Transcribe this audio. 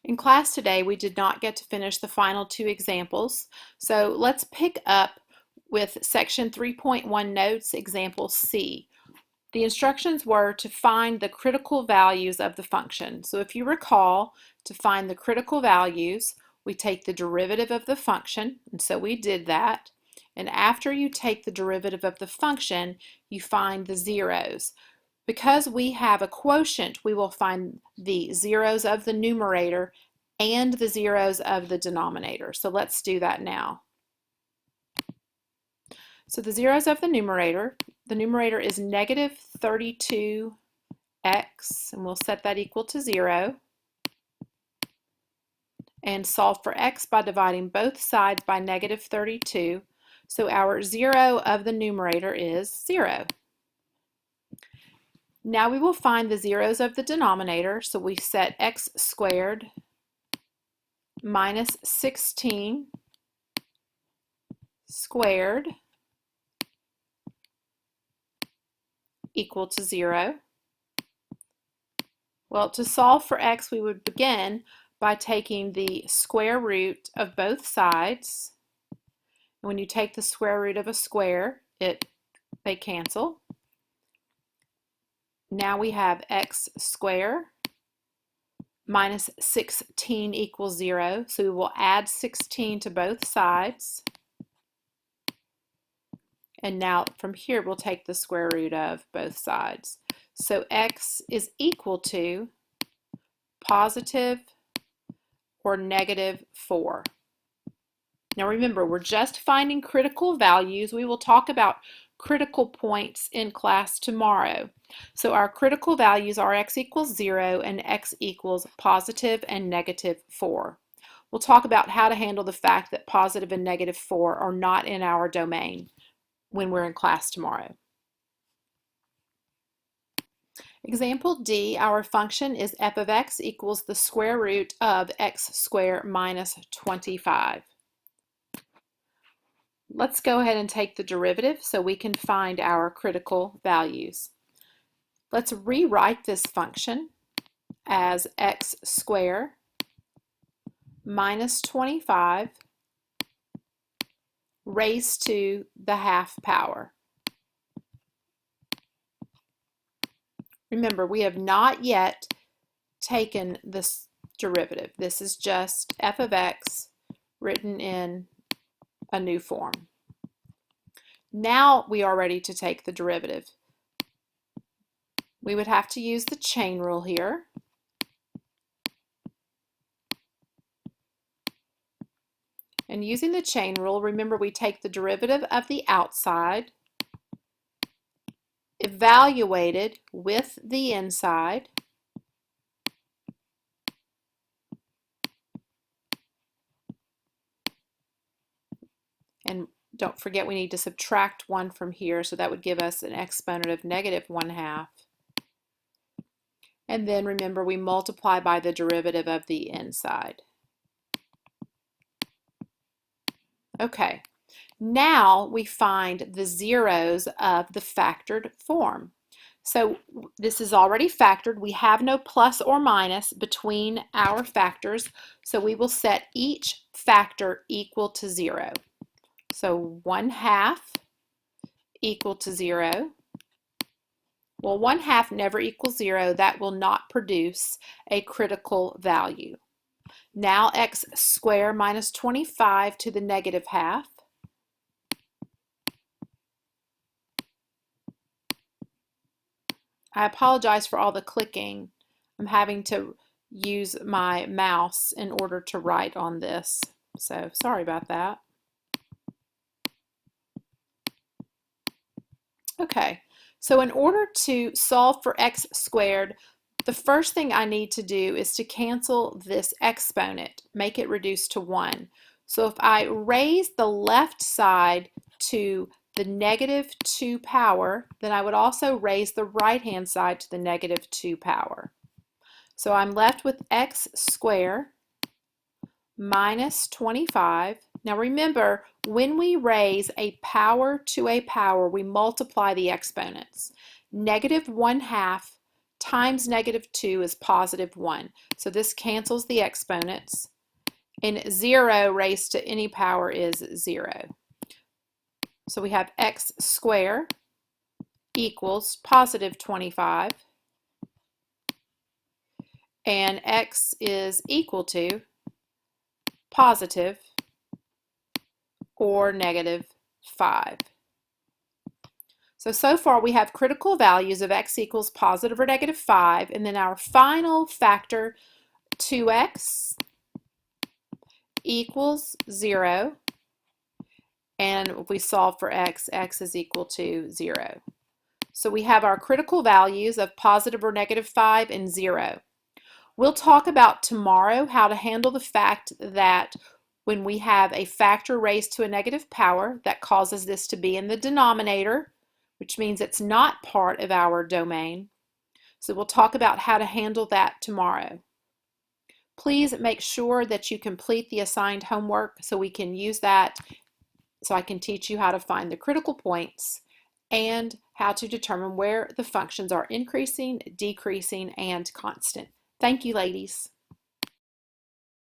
In class today, we did not get to finish the final two examples, so let's pick up with section 3.1 notes, example C. The instructions were to find the critical values of the function. So if you recall, to find the critical values, we take the derivative of the function, and so we did that. And after you take the derivative of the function, you find the zeros. Because we have a quotient, we will find the zeros of the numerator and the zeros of the denominator. So let's do that now. So the zeros of the numerator is negative 32x, and we'll set that equal to 0. And solve for x by dividing both sides by negative 32. So our 0 of the numerator is 0. Now we will find the zeros of the denominator, so we set x squared minus 16 squared equal to 0. Well, to solve for x, we would begin by taking the square root of both sides. And when you take the square root of a square, they cancel. Now we have x squared minus 16 equals 0. So we will add 16 to both sides. And now from here, we'll take the square root of both sides. So x is equal to positive or negative 4. Now remember, we're just finding critical values. We will talk about critical points in class tomorrow. So our critical values are x equals 0 and x equals positive and negative 4. We'll talk about how to handle the fact that positive and negative 4 are not in our domain when we're in class tomorrow. Example D, our function is f of x equals the square root of x squared minus 25. Let's go ahead and take the derivative so we can find our critical values. Let's rewrite this function as x squared minus 25 raised to the half power. Remember, we have not yet taken this derivative. This is just f of x written in a new form. Now we are ready to take the derivative. We would have to use the chain rule here. And using the chain rule, remember we take the derivative of the outside, evaluated with the inside, and don't forget we need to subtract 1 from here, so that would give us an exponent of negative 1/2. And then remember we multiply by the derivative of the inside. Okay, now we find the zeros of the factored form. So this is already factored. We have no plus or minus between our factors, so we will set each factor equal to 0. So 1/2 equal to 0. Well, 1/2 never equals 0. That will not produce a critical value. Now x squared minus 25 to the negative half. I apologize for all the clicking. I'm having to use my mouse in order to write on this, so sorry about that. Okay, so in order to solve for x squared, the first thing I need to do is to cancel this exponent, make it reduce to 1. So if I raise the left side to the negative 2 power, then I would also raise the right-hand side to the negative 2 power. So I'm left with x squared minus 25. Now remember, when we raise a power to a power, we multiply the exponents. Negative 1/2 times negative 2 is positive 1. So this cancels the exponents. And 0 raised to any power is 0. So we have x squared equals positive 25. And x is equal to positive or negative 5. So far we have critical values of x equals positive or negative 5, and then our final factor, 2x equals 0, and if we solve for x, x is equal to 0. So we have our critical values of positive or negative 5 and 0. We'll talk about tomorrow how to handle the fact that when we have a factor raised to a negative power, that causes this to be in the denominator, which means it's not part of our domain. So we'll talk about how to handle that tomorrow. Please make sure that you complete the assigned homework so we can use that, so I can teach you how to find the critical points and how to determine where the functions are increasing, decreasing, and constant. Thank you, ladies.